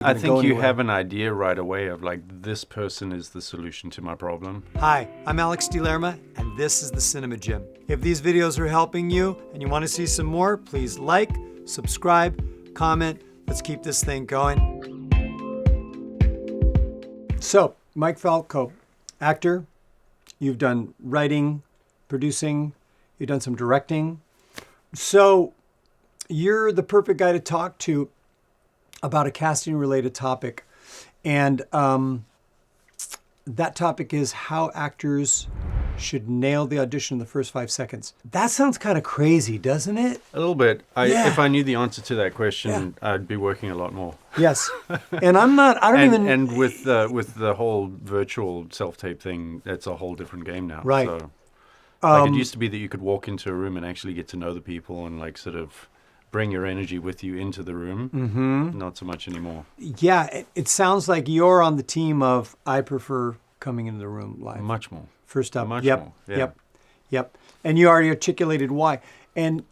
I think you have an idea right away of like, this person is the solution to my problem. Hi, I'm Alex DeLerma, and this is the Cinema Gym. If these videos are helping you and you want to see some more, please like, subscribe, comment. Let's keep this thing going. So, Mike Falkow, actor. You've done writing, producing, you've done some directing. So, you're the perfect guy to talk to about a casting-related topic. And that topic is how actors should nail the audition in the first 5 seconds. That sounds kind of crazy, doesn't it? A little bit. Yeah. If I knew the answer to that question, I'd be working a lot more. Yes. And I don't even... And with the whole virtual self-tape thing, that's a whole different game now. Right. So, like it used to be that you could walk into a room and actually get to know the people and like sort of bring your energy with you into the room. Mm-hmm. Not so much anymore. Yeah, it sounds like you're on the team of, I prefer coming into the room live. Much more. First up. Much more. Yeah. Yep. And you already articulated why. And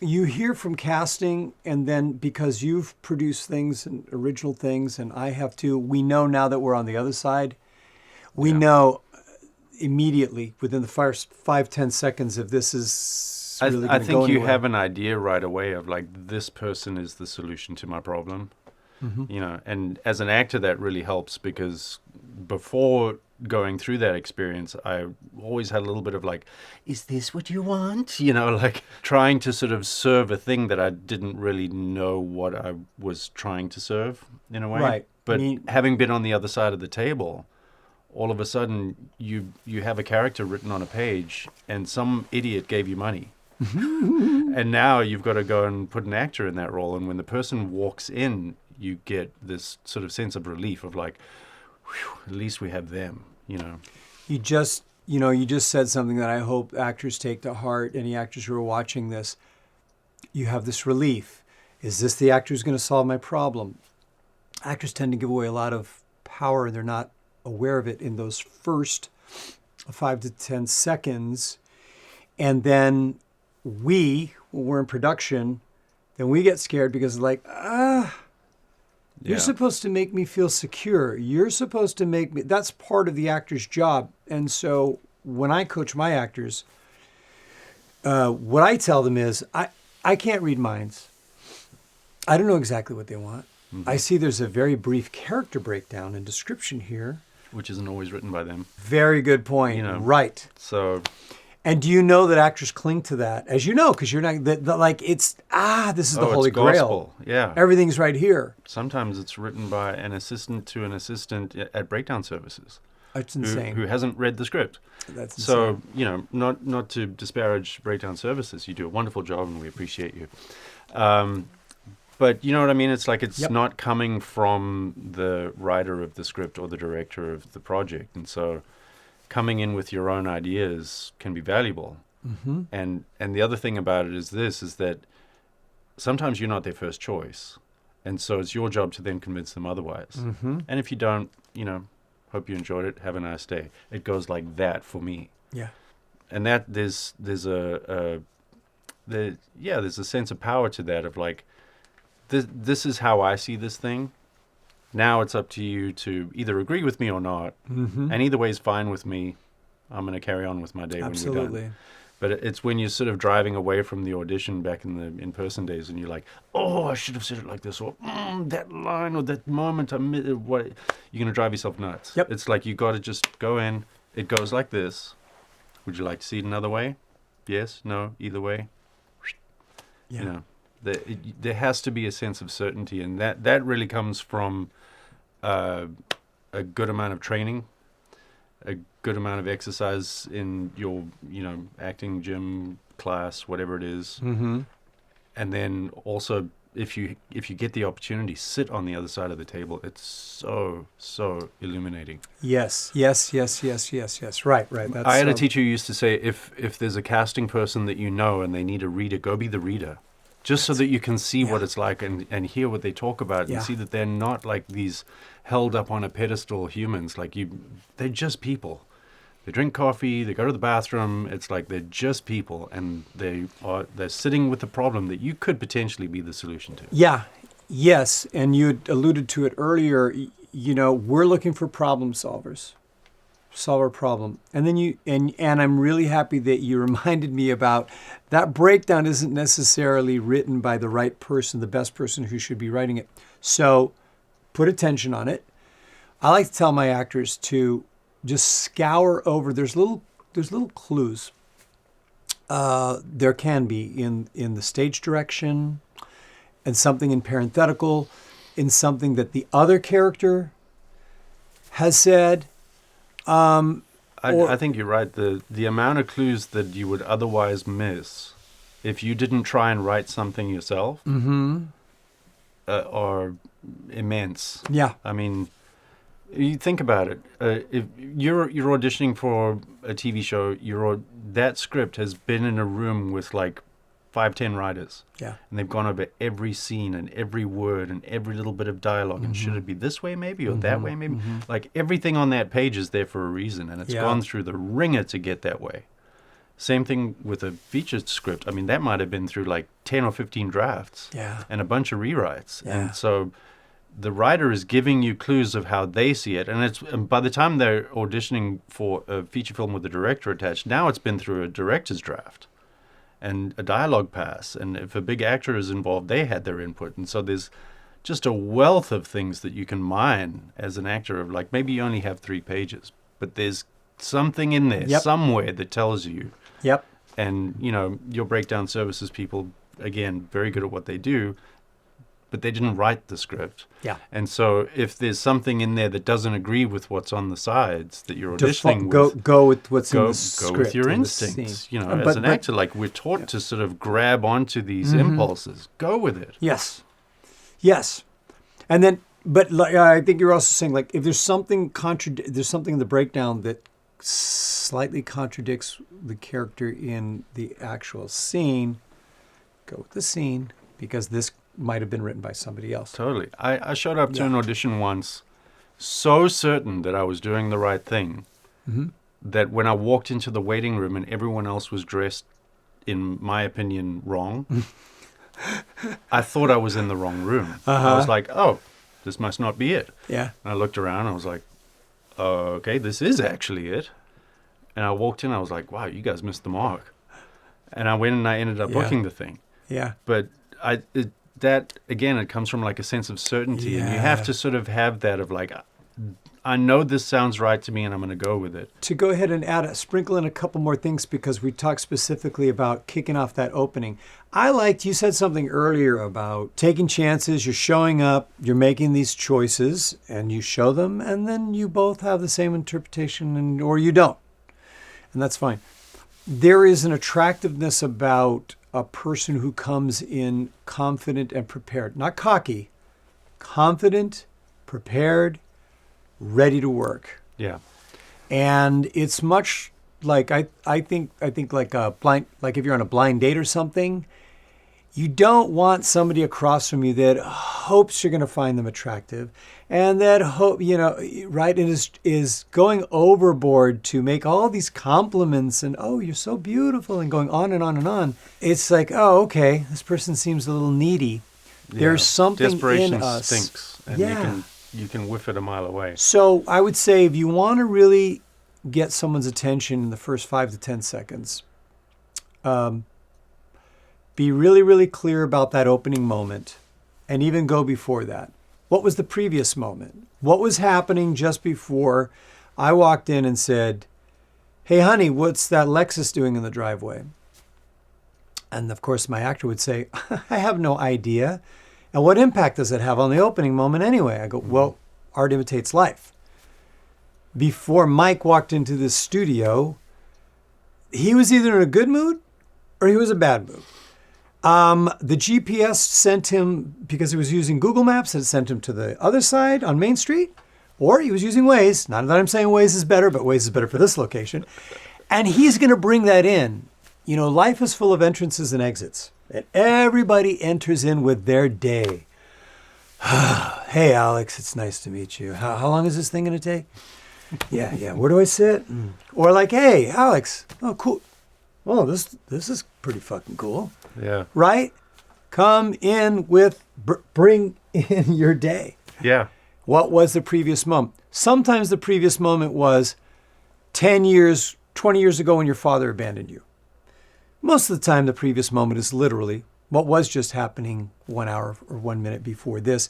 you hear from casting, and then because you've produced things and original things, and I have too, we know now that we're on the other side. We know immediately within the first 5-10 seconds if this is really I going to go think you anywhere. have an idea right away of like, this person is the solution to my problem. Mm-hmm. You know, and as an actor that really helps, because before going through that experience, I always had a little bit of like, is this what you want? You know, like trying to sort of serve a thing that I didn't really know what I was trying to serve in a way. Right. But having been on the other side of the table, all of a sudden you have a character written on a page and some idiot gave you money. And now you've got to go and put an actor in that role. And when the person walks in, you get this sort of sense of relief of like, whew, at least we have them, you know. You just said something that I hope actors take to heart, any actors who are watching this. You have this relief. Is this the actor who's going to solve my problem? Actors tend to give away a lot of power, and they're not aware of it in those first 5 to 10 seconds. And then when we're in production, then we get scared because like, you're supposed to make me feel secure. You're supposed to make me, that's part of the actor's job. And so when I coach my actors, what I tell them is, I can't read minds. I don't know exactly what they want. Mm-hmm. I see there's a very brief character breakdown and description here. Which isn't always written by them. Very good point. You know, right. So... And do you know that actors cling to that? As you know, because you're not, like, it's, this is the Holy Grail. Gospel. Yeah. Everything's right here. Sometimes it's written by an assistant to an assistant at breakdown services. That's insane. Who hasn't read the script. That's insane. So, you know, not to disparage breakdown services. You do a wonderful job and we appreciate you. But you know what I mean? It's like it's not coming from the writer of the script or the director of the project. And so coming in with your own ideas can be valuable. Mm-hmm. And the other thing about it is that sometimes you're not their first choice. And so it's your job to then convince them otherwise. Mm-hmm. And if you don't, you know, hope you enjoyed it. Have a nice day. It goes like that for me. Yeah. And that there's a sense of power to that of like, this is how I see this thing. Now it's up to you to either agree with me or not. Mm-hmm. And either way is fine with me. I'm going to carry on with my day when we're done. But it's when you're sort of driving away from the audition back in the in-person days and you're like, oh, I should have said it like this, or that line or that moment, what? You're going to drive yourself nuts. Yep. It's like you got to just go in. It goes like this. Would you like to see it another way? Yes, no, either way. Yeah. You know. There has to be a sense of certainty, and that really comes from a good amount of training, a good amount of exercise in your, you know, acting gym class, whatever it is. Mm-hmm. And then also, if you get the opportunity, sit on the other side of the table. It's so illuminating. Yes. Right. I had a teacher who used to say, if there's a casting person that you know and they need a reader, go be the reader. Just so that you can see what it's like and hear what they talk about and see that they're not like these held up on a pedestal humans. Like they're just people. They drink coffee, they go to the bathroom. It's like they're just people, and they're sitting with a problem that you could potentially be the solution to. Yeah, Yes, and you had alluded to it earlier. You know, we're looking for problem solvers. Solve our problem. And then and I'm really happy that you reminded me about that breakdown isn't necessarily written by the right person, the best person who should be writing it. So put attention on it. I like to tell my actors to just scour over. There's little clues. There can be in the stage direction, and something in parenthetical, in something that the other character has said. I think you're right. The amount of clues that you would otherwise miss if you didn't try and write something yourself are immense. Yeah. I mean, you think about it. If you're auditioning for a TV show, that script has been in a room with like 5-10 writers. Yeah. And they've gone over every scene and every word and every little bit of dialogue. And should it be this way maybe or that way maybe? Like everything on that page is there for a reason. And it's gone through the ringer to get that way. Same thing with a featured script. I mean, that might have been through like 10 or 15 drafts. Yeah. And a bunch of rewrites. Yeah. And so the writer is giving you clues of how they see it. And by the time they're auditioning for a feature film with a director attached, now it's been through a director's draft and a dialogue pass. And if a big actor is involved, they had their input. And so there's just a wealth of things that you can mine as an actor of like, maybe you only have 3 pages, but there's something in there somewhere that tells you. Yep. And, you know, your breakdown services people, again, very good at what they do, but they didn't write the script. Yeah. And so if there's something in there that doesn't agree with what's on the sides that you're auditioning with, go with what's in the script. Go with your instincts. You know, as an actor, like we're taught to sort of grab onto these impulses. Go with it. Yes. Yes. And then, but like, I think you're also saying, like, if there's something there's something in the breakdown that slightly contradicts the character in the actual scene, go with the scene, because this might have been written by somebody else. Totally. I showed up to an audition once so certain that I was doing the right thing that when I walked into the waiting room and everyone else was dressed, in my opinion, wrong, I thought I was in the wrong room. I was like, oh, this must not be it. Yeah. And I looked around and I was like, okay, this is actually it. And I walked in, I was like, wow, you guys missed the mark. And I went and I ended up booking the thing. Yeah. But that, again, it comes from like a sense of certainty. And you have to sort of have that of like, I know this sounds right to me and I'm going to go with it. To go ahead and sprinkle in a couple more things, because we talked specifically about kicking off that opening. You said something earlier about taking chances, you're showing up, you're making these choices, and you show them, and then you both have the same interpretation, or you don't. And that's fine. There is an attractiveness about a person who comes in confident and prepared. Not cocky, confident, prepared, ready to work. Yeah. And it's much like I think like a blind, like if you're on a blind date or something, you don't want somebody across from you that hopes you're going to find them attractive and that hope, right, and is going overboard to make all these compliments and, oh, you're so beautiful, and going on and on and on. It's like, oh, okay, this person seems a little needy. Yeah. There's something Desperation in us. stinks, and you can whiff it a mile away. So I would say if you want to really get someone's attention in the first 5 to 10 seconds, be really, really clear about that opening moment, and even go before that. What was the previous moment? What was happening just before I walked in and said, hey, honey, what's that Lexus doing in the driveway? And of course, my actor would say, I have no idea. And what impact does it have on the opening moment anyway? I go, well, art imitates life. Before Mike walked into this studio, he was either in a good mood or he was in a bad mood. The GPS sent him, because he was using Google Maps, it sent him to the other side on Main Street, or he was using Waze. Not that I'm saying Waze is better, but Waze is better for this location. And he's going to bring that in. Life is full of entrances and exits, and everybody enters in with their day. Hey, Alex, it's nice to meet you. How long is this thing going to take? Yeah. Where do I sit? Or like, hey, Alex, oh, cool. Oh, this is pretty fucking cool. Yeah. Right? Come in with, bring in your day. Yeah. What was the previous moment? Sometimes the previous moment was 10 years, 20 years ago when your father abandoned you. Most of the time, the previous moment is literally what was just happening 1 hour or 1 minute before this.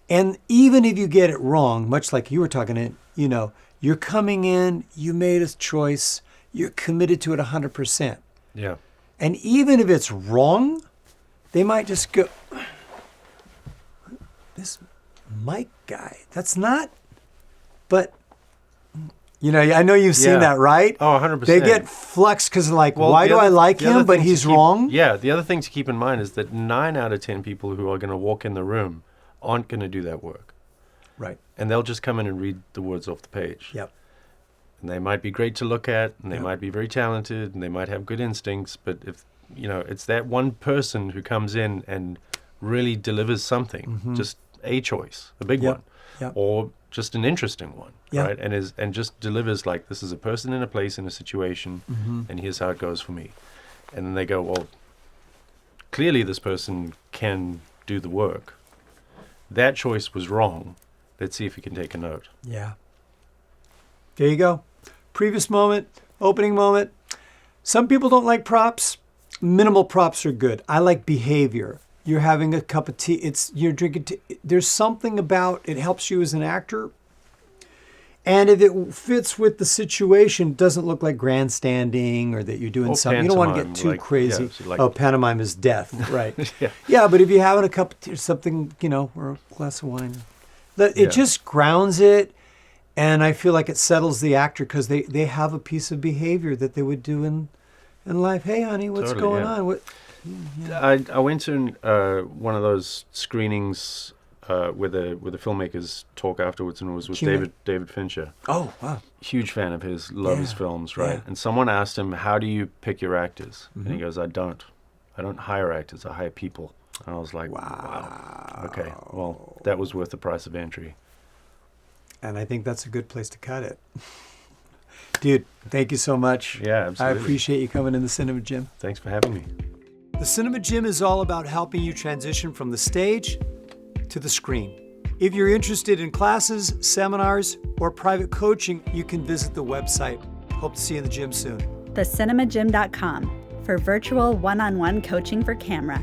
And even if you get it wrong, much like you were talking, you're coming in, you made a choice, you're committed to it 100%. Yeah. And even if it's wrong, they might just go, this Mike guy, that's not, but, I know you've seen that, right? Oh, 100%. They get flux because why do I like him, but he's wrong? Yeah, the other thing to keep in mind is that 9 out of 10 people who are going to walk in the room aren't going to do that work. Right. And they'll just come in and read the words off the page. Yep. And they might be great to look at, and they might be very talented, and they might have good instincts, but if, it's that one person who comes in and really delivers something, just a choice, a big one, or just an interesting one, right? And just delivers this is a person in a place, in a situation, and here's how it goes for me. And then they go, well, clearly this person can do the work. That choice was wrong. Let's see if we can take a note. Yeah. There you go. Previous moment, opening moment. Some people don't like props. Minimal props are good. I like behavior. You're having a cup of tea. You're drinking tea. There's something about it helps you as an actor. And if it fits with the situation, it doesn't look like grandstanding or that you're doing something. You don't want to get too crazy. Pantomime is death, right? Yeah, but if you're having a cup of tea or something, or a glass of wine, it just grounds it. And I feel like it settles the actor because they have a piece of behavior that they would do in life. Hey, honey, what's going on? What? I went to one of those screenings where the filmmakers talk afterwards, and it was with David Fincher. Oh, wow. Huge fan of his, love his films, right? Yeah. And someone asked him, how do you pick your actors? And he goes, I don't hire actors, I hire people. And I was like, wow. Okay, well, that was worth the price of entry. And I think that's a good place to cut it. Dude, thank you so much. Yeah, absolutely. I appreciate you coming in the Cinema Gym. Thanks for having me. The Cinema Gym is all about helping you transition from the stage to the screen. If you're interested in classes, seminars, or private coaching, you can visit the website. Hope to see you in the gym soon. TheCinemaGym.com for virtual one-on-one coaching for camera.